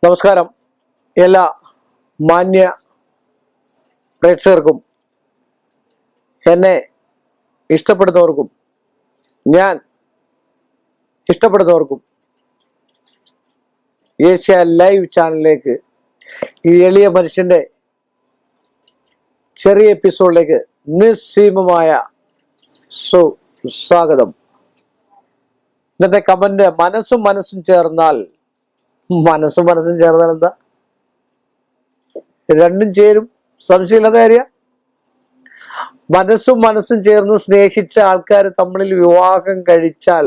നമസ്കാരം. എല്ലാ മാന്യ പ്രേക്ഷകർക്കും എന്നെ ഇഷ്ടപ്പെടുന്നവർക്കും ഞാൻ ഇഷ്ടപ്പെടുന്നവർക്കും ഏഷ്യ ലൈവ് ചാനലിലേക്ക് ഈ എളിയ മനുഷ്യന്റെ ചെറിയ എപ്പിസോഡിലേക്ക് നിസ്സീമമായ സ്വാഗതം. ഇന്നത്തെ കമന്റ് മനസ്സും ചേർന്നാൽ എന്താ? രണ്ടും ചേരും, സംശയമില്ലാത്ത കാര്യം. മനസ്സും ചേർന്ന് സ്നേഹിച്ച ആൾക്കാർ തമ്മിൽ വിവാഹം കഴിച്ചാൽ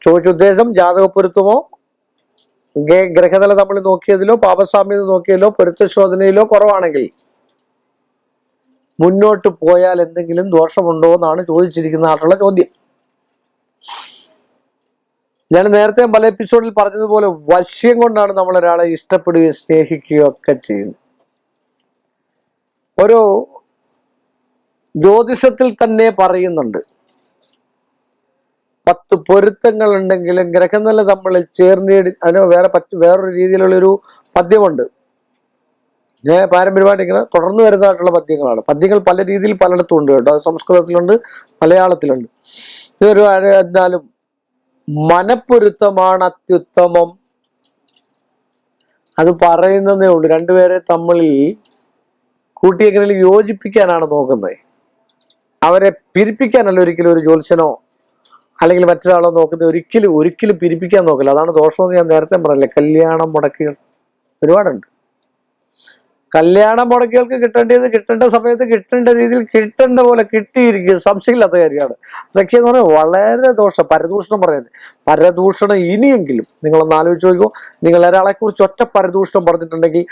ചോദിച്ച ഉദ്ദേശം ജാതകപ്പൊരുത്തമോ ഗ്രഹനില തമ്മിൽ നോക്കിയതിലോ പാപസാമ്യത നോക്കിയതിലോ പൊരുത്തശോധനയിലോ കുറവാണെങ്കിൽ മുന്നോട്ട് പോയാൽ എന്തെങ്കിലും ദോഷമുണ്ടോ എന്നാണ് ചോദിച്ചിരിക്കുന്ന ആളുള്ള ചോദ്യം. ഞാൻ നേരത്തെ പല എപ്പിസോഡിൽ പറഞ്ഞതുപോലെ വശ്യം കൊണ്ടാണ് നമ്മൾ ഒരാളെ ഇഷ്ടപ്പെടുകയും സ്നേഹിക്കുകയും ഒക്കെ ചെയ്യുന്നത്. ഒരു ജ്യോതിഷത്തിൽ തന്നെ പറയുന്നുണ്ട്, 10 പൊരുത്തങ്ങൾ ഉണ്ടെങ്കിലും ഗ്രഹനില തമ്മിൽ ചേർന്ന് അതിന് വേറൊരു രീതിയിലുള്ളൊരു പദ്യമുണ്ട്. പാരമ്പര്യമായിട്ട് ഇങ്ങനെ തുടർന്ന് വരുന്നതായിട്ടുള്ള പദ്യങ്ങളാണ്. പദ്യങ്ങൾ പല രീതിയിൽ പലയിടത്തും ഉണ്ട് കേട്ടോ. സംസ്കൃതത്തിലുണ്ട്, മലയാളത്തിലുണ്ട്. ഇതൊരു എന്നാലും മനപ്പൊരുത്തമാണ് അത്യുത്തമം. അത് പറയുന്നതേ ഉള്ളൂ. രണ്ടുപേരെ തമ്മിൽ കൂട്ടിയെങ്കിലും യോജിപ്പിക്കാനാണ് നോക്കുന്നത്. അവരെ പിരിപ്പിക്കാനല്ല ഒരിക്കലും ഒരു ജ്യോത്സ്യനോ അല്ലെങ്കിൽ മറ്റൊരാളോ നോക്കുന്നത്. ഒരിക്കലും പിരിപ്പിക്കാൻ നോക്കില്ല. അതാണ് ദോഷമെന്ന് ഞാൻ നേരത്തെ പറഞ്ഞില്ലേ. കല്യാണം മുടക്കികൾ ഒരുപാടുണ്ട്. കല്യാണം മുടക്കികൾക്ക് കിട്ടേണ്ട സമയത്ത് കിട്ടേണ്ട രീതിയിൽ കിട്ടേണ്ട പോലെ കിട്ടിയിരിക്കും, സംശയമില്ലാത്ത കാര്യമാണ്. അതൊക്കെ എന്ന് പറഞ്ഞാൽ വളരെ പരദൂഷണം പറയുന്നത്. പരദൂഷണം ഇനിയെങ്കിലും നിങ്ങളൊന്ന് ആലോചിച്ച് നോക്കുമോ. നിങ്ങൾ ഒരാളെ കുറിച്ച് ഒറ്റ പരദൂഷണം പറഞ്ഞിട്ടുണ്ടെങ്കിൽ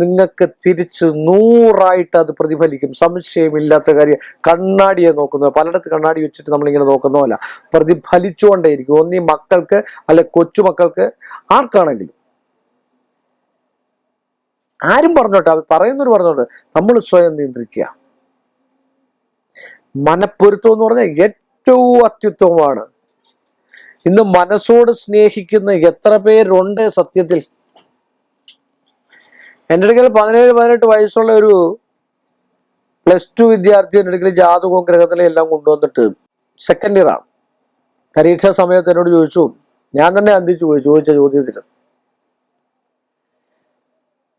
നിങ്ങൾക്ക് തിരിച്ച് 100 അത് പ്രതിഫലിക്കും, സംശയമില്ലാത്ത കാര്യം. കണ്ണാടിയെ നോക്കുന്നത്, പലയിടത്ത് കണ്ണാടി വെച്ചിട്ട് നമ്മളിങ്ങനെ നോക്കുന്ന പോലെ പ്രതിഫലിച്ചുകൊണ്ടേയിരിക്കും. ഒന്നീ മക്കൾക്ക് അല്ലെ കൊച്ചുമക്കൾക്ക്, ആർക്കാണെങ്കിലും. ആരും പറഞ്ഞോട്ടെ, പറയുന്നവർ പറഞ്ഞോട്ടെ, നമ്മൾ സ്വയം നിയന്ത്രിക്കുക. മനപ്പൊരുത്തം എന്ന് പറഞ്ഞാൽ ഏറ്റവും അത്യുത്തമമാണ്. ഇന്ന് മനസ്സോട് സ്നേഹിക്കുന്ന എത്ര പേരുണ്ട് സത്യത്തിൽ? എൻ്റെ അടുക്കൽ 17-18 വയസ്സുള്ള ഒരു +2 വിദ്യാർത്ഥി എൻ്റെ അടുക്കൽ ജാതകവും ഗ്രഹത്തിലും എല്ലാം കൊണ്ടുവന്നിട്ട് സെക്കൻഡ് ഇയർ ആണ്. പരീക്ഷാ സമയത്ത് എന്നോട് ചോദിച്ചു, ഞാൻ തന്നെ അന്തിച്ചു പോയി ചോദിച്ച ചോദ്യത്തിന്,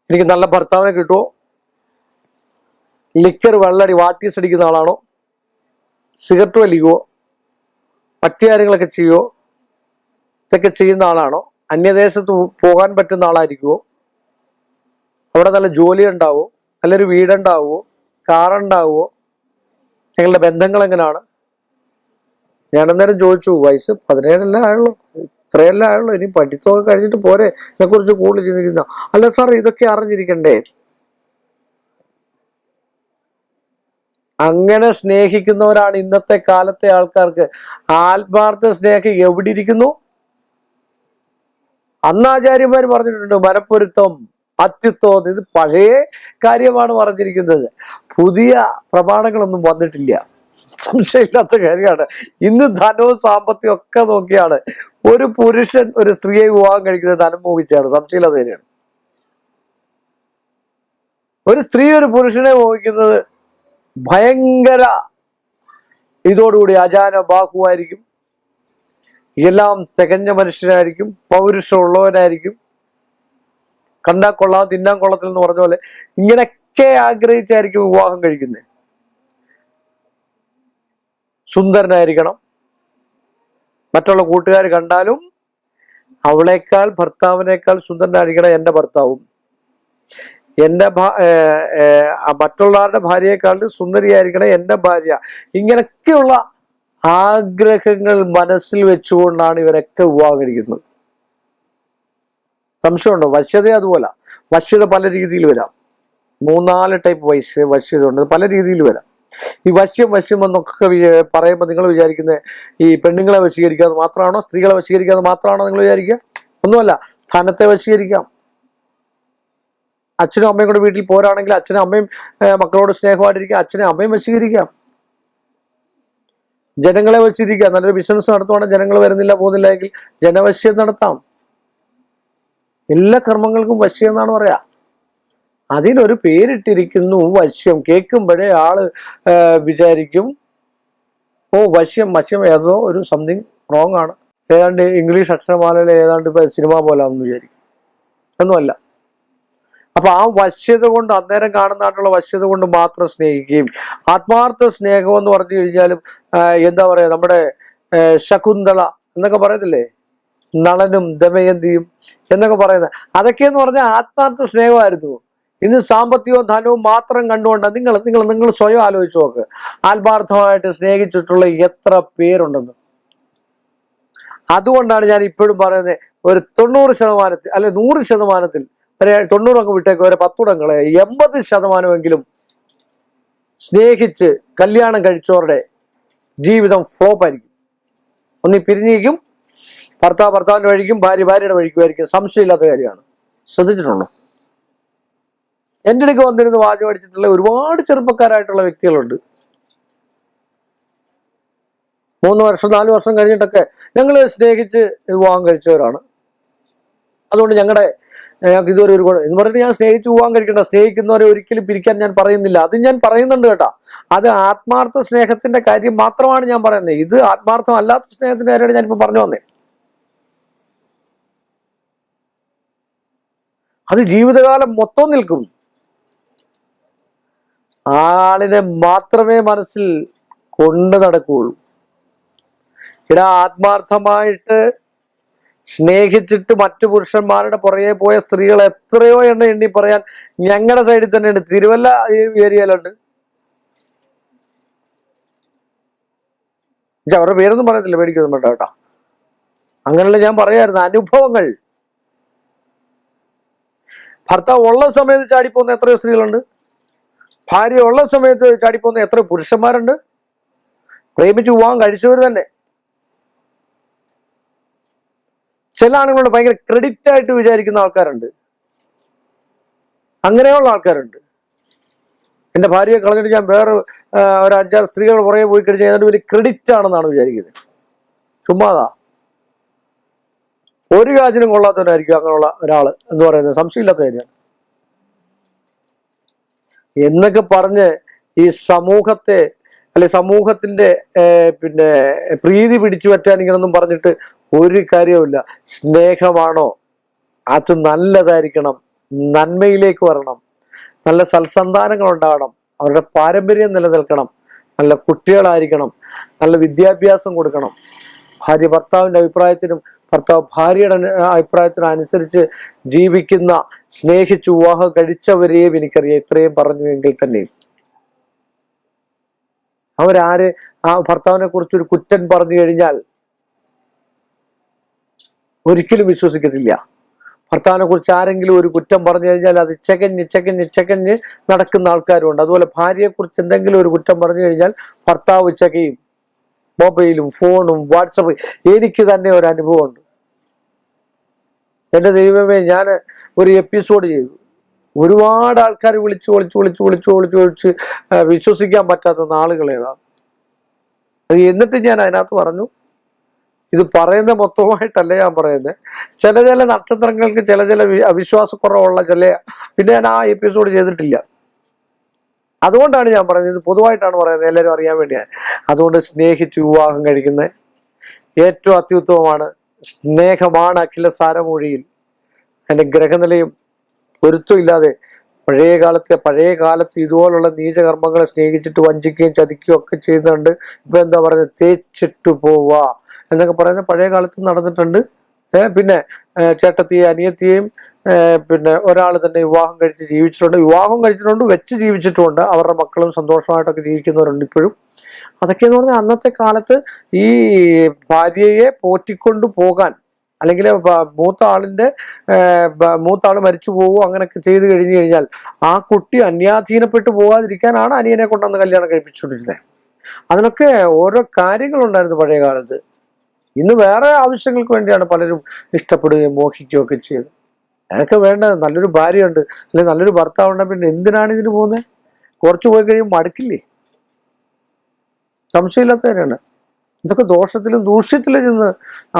എനിക്ക് നല്ല ഭർത്താവിനെ കിട്ടുമോ, ലിക്കർ വെള്ളടി വാട്ടീസ് അടിക്കുന്ന ആളാണോ, സിഗരറ്റ് വലിക്കുവോ, മറ്റു കാര്യങ്ങളൊക്കെ ചെയ്യുമോ, ഇതൊക്കെ ചെയ്യുന്ന ആളാണോ, അന്യദേശത്ത് പോകാൻ പറ്റുന്ന ആളായിരിക്കുമോ, അവിടെ നല്ല ജോലി ഉണ്ടാവുമോ, നല്ലൊരു വീടുണ്ടാവുമോ, കാറുണ്ടാവുമോ, ഞങ്ങളുടെ ബന്ധങ്ങൾ എങ്ങനെയാണ്? ഞാനന്നേരം ചോദിച്ചു, വയസ്സ് 17 ആയുള്ളൂ, ഇത്രയല്ലേ ആയുള്ളൂ, ഇനി പഠിത്തമൊക്കെ കഴിച്ചിട്ട് പോരെ, ഇതിനെക്കുറിച്ച് കൂടുതൽ ചിന്തിക്കുന്ന. അല്ല സാർ, ഇതൊക്കെ അറിഞ്ഞിരിക്കണ്ടേ? അങ്ങനെ സ്നേഹിക്കുന്നവരാണ് ഇന്നത്തെ കാലത്തെ ആൾക്കാർക്ക്. ആത്മാർത്ഥ സ്നേഹം എവിടെ ഇരിക്കുന്നു? അന്നാചാര്യന്മാർ പറഞ്ഞിട്ടുണ്ട്, മനപ്പൊരുത്തം അത്യുത്തം. ഇത് പഴയ കാര്യമാണ് പറഞ്ഞിരിക്കുന്നത്, പുതിയ പ്രമാണങ്ങളൊന്നും വന്നിട്ടില്ല. സംശയമില്ലാത്ത കാര്യമാണ്. ഇന്ന് ധനവും സാമ്പത്തികം ഒക്കെ നോക്കിയാണ് ഒരു പുരുഷൻ ഒരു സ്ത്രീയെ വിവാഹം കഴിക്കുന്നത്. ധനം മോഹിച്ചാണ്, സംശയമില്ലാത്ത കാര്യമാണ്. ഒരു സ്ത്രീ ഒരു പുരുഷനെ മോഹിക്കുന്നത് ഭയങ്കര ഇതോടുകൂടി അജാന ബാഹുവായിരിക്കും, എല്ലാം തികഞ്ഞ മനുഷ്യനായിരിക്കും, പൗരുഷമുള്ളവനായിരിക്കും, കണ്ടാൽ കൊള്ളാം തിന്നാൻ കൊള്ളത്തിൽ എന്ന് പറഞ്ഞ പോലെ ഇങ്ങനെയൊക്കെ ആഗ്രഹിച്ചായിരിക്കും വിവാഹം കഴിക്കുന്നത്. സുന്ദരനായിരിക്കണം, മറ്റുള്ള കൂട്ടുകാർ കണ്ടാലും അവളേക്കാൾ ഭർത്താവിനേക്കാൾ സുന്ദരനായിരിക്കണം എൻ്റെ ഭർത്താവും, എൻ്റെ മറ്റുള്ളവരുടെ ഭാര്യയെക്കാളും സുന്ദരിയായിരിക്കണം എൻ്റെ ഭാര്യ. ഇങ്ങനെയൊക്കെയുള്ള ആഗ്രഹങ്ങൾ മനസ്സിൽ വെച്ചുകൊണ്ടാണ് ഇവരൊക്കെ വിവാഹം കഴിക്കുന്നത്. സംശയമുണ്ടോ? വശ്യത അതുപോലെ. വശ്യത പല രീതിയിൽ വരാം. 3-4 ടൈപ്പ് വശ്യത ഉണ്ട്, പല രീതിയിൽ വരാം. ഈ വശ്യം എന്നൊക്കെ പറയുമ്പോൾ നിങ്ങൾ വിചാരിക്കുന്നത് ഈ പെണ്ണുങ്ങളെ വശീകരിക്കാതെ മാത്രമാണോ, സ്ത്രീകളെ വശീകരിക്കാതെ മാത്രമാണോ നിങ്ങൾ വിചാരിക്കുക? ഒന്നുമല്ല. ധനത്തെ വശീകരിക്കാം. അച്ഛനും അമ്മയും കൂടെ വീട്ടിൽ പോരാണെങ്കിൽ അച്ഛനും അമ്മയും മക്കളോട് സ്നേഹമായിട്ടിരിക്കാം, അച്ഛനും അമ്മയും വശീകരിക്കാം. ജനങ്ങളെ വശീകരിക്കാം. നല്ലൊരു ബിസിനസ് നടത്തുവാണെങ്കിൽ ജനങ്ങൾ വരുന്നില്ല പോകുന്നില്ല എങ്കിൽ ജനവശ്യം നടത്താം. എല്ലാ കർമ്മങ്ങൾക്കും വശ്യം എന്നാണ് പറയാ. അതിനൊരു പേരിട്ടിരിക്കുന്നു, വശ്യം. കേൾക്കുമ്പോഴേ ആള് വിചാരിക്കും ഓ വശ്യം വശ്യം ഏതോ ഒരു സംതിങ് റോങ് ആണ്, ഏതാണ്ട് ഇംഗ്ലീഷ് അക്ഷരമാലയിലെ ഏതാണ്ട് ഇപ്പൊ സിനിമ പോലാണെന്ന് വിചാരിക്കും. ഒന്നുമല്ല. അപ്പൊ ആ വശ്യത കൊണ്ട്, അന്നേരം കാണുന്നതായിട്ടുള്ള വശ്യത കൊണ്ട് മാത്രം സ്നേഹിക്കുകയും, ആത്മാർത്ഥ സ്നേഹം എന്ന് പറഞ്ഞു കഴിഞ്ഞാലും എന്താ പറയാ, നമ്മുടെ ശകുന്തള എന്നൊക്കെ പറയത്തില്ലേ, നളനും ദമയന്തിയും എന്നൊക്കെ പറയുന്നത്, അതൊക്കെയെന്ന് പറഞ്ഞാൽ ആത്മാർത്ഥ സ്നേഹമായിരുന്നു. ഇന്ന് സാമ്പത്തികവും ധനവും മാത്രം കണ്ടുകൊണ്ട് നിങ്ങൾ സ്വയം ആലോചിച്ച് നോക്ക്, ആത്മാർത്ഥമായിട്ട് സ്നേഹിച്ചിട്ടുള്ള എത്ര പേരുണ്ടെന്ന്. അതുകൊണ്ടാണ് ഞാൻ ഇപ്പോഴും പറയുന്നത്, ഒരു 90% അല്ലെ 100%, ഒരു 90 അങ്ങ് വിട്ടേക്ക്, ഒരു 10 അങ്ങളെ 80% സ്നേഹിച്ച് കല്യാണം കഴിച്ചവരുടെ ജീവിതം ഫ്ലോപ്പ് ആയിരിക്കും. ഒന്നി പിരിഞ്ഞിരിക്കും, ഭർത്താവ് ഭർത്താവിന്റെ വഴിക്കും, ഭാര്യ ഭാര്യയുടെ വഴിക്കുമായിരിക്കും. സംശയമില്ലാത്ത കാര്യമാണ്. ശ്രദ്ധിച്ചിട്ടുണ്ടോ? എൻ്റെ അടുക്ക് വന്നിരുന്ന് വാചകം അടിച്ചിട്ടുള്ള ഒരുപാട് ചെറുപ്പക്കാരായിട്ടുള്ള വ്യക്തികളുണ്ട്. 3 വർഷം 4 വർഷം കഴിഞ്ഞിട്ടൊക്കെ ഞങ്ങൾ സ്നേഹിച്ച് വിവാഹം കഴിച്ചവരാണ്, അതുകൊണ്ട് ഞങ്ങൾക്ക് ഇതുവരെ ഒരു ഗുണം എന്ന് പറഞ്ഞിട്ട് ഞാൻ സ്നേഹിച്ച് വിവാഹം കഴിക്കണ്ട. സ്നേഹിക്കുന്നവരെ ഒരിക്കലും പിരിക്കാൻ ഞാൻ പറയുന്നില്ല, അത് ഞാൻ പറയുന്നുണ്ട് കേട്ടോ. അത് ആത്മാർത്ഥ സ്നേഹത്തിന്റെ കാര്യം മാത്രമാണ് ഞാൻ പറയുന്നത്. ഇത് ആത്മാർത്ഥം അല്ലാത്ത സ്നേഹത്തിന്റെ കാര്യമാണ് ഞാനിപ്പോ പറഞ്ഞു വന്നേ. അത് ജീവിതകാലം മൊത്തം നിൽക്കും. ആളിനെ മാത്രമേ മനസ്സിൽ കൊണ്ട് നടക്കുകയുള്ളൂ. ഇടാ, ആത്മാർത്ഥമായിട്ട് സ്നേഹിച്ചിട്ട് മറ്റു പുരുഷന്മാരുടെ പുറകെ പോയ സ്ത്രീകൾ എത്രയോ എണ്ണി പറയാൻ ഞങ്ങളുടെ സൈഡിൽ തന്നെയുണ്ട്. തിരുവല്ല ഏരിയയിലുണ്ട്. അവരുടെ പേരൊന്നും പറയത്തില്ല, പേടിക്കൊന്നും വേണ്ട കേട്ടോ. അങ്ങനെയുള്ള ഞാൻ പറയായിരുന്നു അനുഭവങ്ങൾ. ഭർത്താവ് ഉള്ള സമയത്ത് ചാടിപ്പോകുന്ന എത്രയോ സ്ത്രീകളുണ്ട്, ഭാര്യ ഉള്ള സമയത്ത് ചാടിപ്പോകുന്ന എത്രയോ പുരുഷന്മാരുണ്ട്, പ്രേമിച്ച് വിവാഹം കഴിച്ചവർ തന്നെ. ചില ആളുകളുടെ ഭയങ്കര ക്രെഡിറ്റ് ആയിട്ട് വിചാരിക്കുന്ന ആൾക്കാരുണ്ട്, അങ്ങനെയുള്ള ആൾക്കാരുണ്ട്. എൻ്റെ ഭാര്യയെ കളഞ്ഞിട്ട് ഞാൻ വേറെ ഒരു 5-6 സ്ത്രീകൾ പുറകെ പോയി കഴിഞ്ഞാൽ ഏതാണ്ട് വലിയ ക്രെഡിറ്റ് ആണെന്നാണ് വിചാരിക്കുന്നത്. ചുമ്മാതാ, ഒരു കാര്യത്തിനും കൊള്ളാത്തവനായിരിക്കും അങ്ങനെയുള്ള ഒരാൾ എന്ന് പറയുന്നത്. സംശയമില്ലാത്ത കാര്യമാണ്. എന്നൊക്കെ പറഞ്ഞ് ഈ സമൂഹത്തെ സമൂഹത്തിന്റെ പിന്നെ പ്രീതി പിടിച്ചു പറ്റാൻ ഇങ്ങനൊന്നും പറഞ്ഞിട്ട് ഒരു കാര്യവുമില്ല. സ്നേഹമാണോ അത് നല്ലതായിരിക്കണം, നന്മയിലേക്ക് വരണം, നല്ല സൽസന്താനങ്ങൾ ഉണ്ടാകണം, അവരുടെ പാരമ്പര്യം നിലനിൽക്കണം, നല്ല കുട്ടികളായിരിക്കണം, നല്ല വിദ്യാഭ്യാസം കൊടുക്കണം. ഭാര്യ ഭർത്താവിൻ്റെ അഭിപ്രായത്തിനും ഭർത്താവ് ഭാര്യയുടെ അഭിപ്രായത്തിനും അനുസരിച്ച് ജീവിക്കുന്ന, സ്നേഹിച്ച് വിവാഹം കഴിച്ചവരെയും എനിക്കറിയാം. ഇത്രയും പറഞ്ഞു എങ്കിൽ തന്നെയും അവരാര് ആ ഭർത്താവിനെ കുറിച്ചൊരു കുറ്റം പറഞ്ഞു കഴിഞ്ഞാൽ ഒരിക്കലും വിശ്വസിക്കത്തില്ല. ഭർത്താവിനെ കുറിച്ച് ആരെങ്കിലും ഒരു കുറ്റം പറഞ്ഞു കഴിഞ്ഞാൽ അത് ചകഞ്ഞ് നടക്കുന്ന ആൾക്കാരുണ്ട്. അതുപോലെ ഭാര്യയെ കുറിച്ച് എന്തെങ്കിലും ഒരു കുറ്റം പറഞ്ഞു കഴിഞ്ഞാൽ ഭർത്താവ് ചകയും. മൊബൈലും ഫോണും വാട്സപ്പ്. എനിക്ക് തന്നെ ഒരു അനുഭവമുണ്ട്. എൻ്റെ ദൈവമേ, ഞാൻ ഒരു എപ്പിസോഡ് ചെയ്തു. ഒരുപാട് ആൾക്കാർ വിളിച്ച് വിശ്വസിക്കാൻ പറ്റാത്ത നാളുകളേതാണ്. എന്നിട്ട് ഞാൻ അതിനകത്ത് പറഞ്ഞു, ഇത് പറയുന്ന മൊത്തമായിട്ടല്ല ഞാൻ പറയുന്നത്. ചില നക്ഷത്രങ്ങൾക്ക് ചില അവിശ്വാസക്കുറവുള്ള പിന്നെ ഞാൻ ആ എപ്പിസോഡ് ചെയ്തിട്ടില്ല. അതുകൊണ്ടാണ് ഞാൻ പറയുന്നത്, പൊതുവായിട്ടാണ് പറയുന്നത്, എല്ലാവരും അറിയാൻ വേണ്ടിയാണ്. അതുകൊണ്ട് സ്നേഹിച്ച് വിവാഹം കഴിക്കുന്നത് ഏറ്റവും അത്യുത്തമമാണ്. സ്നേഹമാണ് അഖില സാരമൊഴിയിൽ. അതിൻ്റെ ഗ്രഹനിലയും പൊരുത്തമില്ലാതെ പഴയ കാലത്ത് ഇതുപോലുള്ള നീചകർമ്മങ്ങളെ സ്നേഹിച്ചിട്ട് വഞ്ചിക്കുകയും ചതിക്കുകയും ഒക്കെ ചെയ്യുന്നുണ്ട്. ഇപ്പൊ എന്താ പറയുന്നത്, തേച്ചിട്ട് പോവാ എന്നൊക്കെ പറയുന്നത് പഴയ കാലത്ത് നടന്നിട്ടുണ്ട്. പിന്നെ ചേട്ടത്തിയും അനിയത്തിയും പിന്നെ ഒരാൾ തന്നെ വിവാഹം കഴിച്ചിട്ടുണ്ട്, വെച്ച് ജീവിച്ചിട്ടുമുണ്ട്. അവരുടെ മക്കളും സന്തോഷമായിട്ടൊക്കെ ജീവിക്കുന്നവരുണ്ട് ഇപ്പോഴും. അതൊക്കെയെന്ന് പറഞ്ഞാൽ അന്നത്തെ കാലത്ത് ഈ ഭാര്യയെ പോറ്റിക്കൊണ്ടു പോകാൻ, അല്ലെങ്കിൽ മൂത്ത ആള് മരിച്ചു പോവുകയോ അങ്ങനെയൊക്കെ ചെയ്തു കഴിഞ്ഞു കഴിഞ്ഞാൽ ആ കുട്ടി അന്യാധീനപ്പെട്ടു പോകാതിരിക്കാനാണ് അനിയനെ കൊണ്ടുവന്ന് കല്യാണം കഴിപ്പിച്ചുകൊണ്ടിരുന്നത്. അതിനൊക്കെ ഓരോ കാര്യങ്ങളുണ്ടായിരുന്നു പഴയ കാലത്ത്. ഇന്ന് വേറെ ആവശ്യങ്ങൾക്ക് വേണ്ടിയാണ് പലരും ഇഷ്ടപ്പെടുകയും മോഹിക്കുകയും ഒക്കെ ചെയ്തത്. അതൊക്കെ വേണ്ടത്. നല്ലൊരു ഭാര്യയുണ്ട്, അല്ലെങ്കിൽ നല്ലൊരു ഭർത്താവ് ഉണ്ടെങ്കിൽ പിന്നെ എന്തിനാണ് ഇതിന് പോകുന്നത്? കുറച്ച് പോയി കഴിയുമ്പോൾ മടുക്കില്ലേ? സംശയമില്ലാത്ത കാര്യമാണ്. ഇതൊക്കെ ദോഷത്തിലും ദൂഷ്യത്തിലും നിന്ന്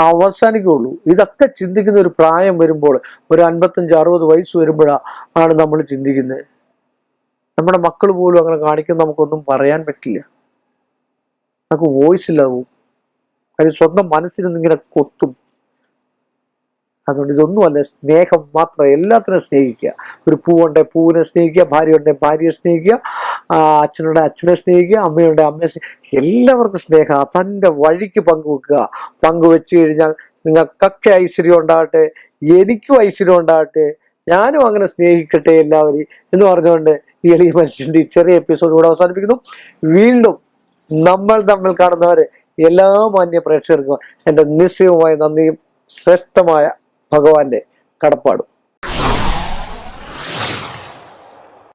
അവസാനിക്കുകയുള്ളൂ. ഇതൊക്കെ ചിന്തിക്കുന്ന ഒരു പ്രായം വരുമ്പോൾ, ഒരു 55-60 വയസ്സ് വരുമ്പോഴാണ് നമ്മൾ ചിന്തിക്കുന്നത്. നമ്മുടെ മക്കൾ പോലും അങ്ങനെ കാണിക്കുന്ന നമുക്കൊന്നും പറയാൻ പറ്റില്ല. നമുക്ക് വോയിസ് ഇല്ലാവും. കാര്യം സ്വന്തം മനസ്സിൽ ഇങ്ങനെ കൊത്തും. അതുകൊണ്ട് ഇതൊന്നുമല്ല, സ്നേഹം മാത്രം. എല്ലാത്തിനും സ്നേഹിക്കുക. ഒരു പൂവുണ്ടെ പൂവിനെ സ്നേഹിക്കുക, ഭാര്യ ഉണ്ടെ ഭാര്യയെ സ്നേഹിക്കുക, അച്ഛനുണ്ടെ അച്ഛനെ സ്നേഹിക്കുക, അമ്മയുണ്ടെ അമ്മയെ സ്നേഹിക്കുക. എല്ലാവർക്കും സ്നേഹം തൻ്റെ വഴിക്ക് പങ്കുവെക്കുക. പങ്കുവെച്ച് കഴിഞ്ഞാൽ നിങ്ങൾക്കൊക്കെ ഐശ്വര്യം ഉണ്ടാകട്ടെ, എനിക്കും ഐശ്വര്യം ഉണ്ടാകട്ടെ, ഞാനും അങ്ങനെ സ്നേഹിക്കട്ടെ എല്ലാവരെയും എന്ന് പറഞ്ഞുകൊണ്ട് ഈ എളിയ മനുഷ്യൻ്റെ ഈ ചെറിയ എപ്പിസോഡ് കൂടെ അവസാനിപ്പിക്കുന്നു. വീണ്ടും നമ്മൾ തമ്മിൽ കാണുന്നവരെ എല്ലാ മാന്യ പ്രേക്ഷകർക്കും എൻ്റെ നിശ്ചയവുമായ നന്ദിയും ശ്രേഷ്ഠമായ ഭഗവാന്റെ കടപ്പാടും.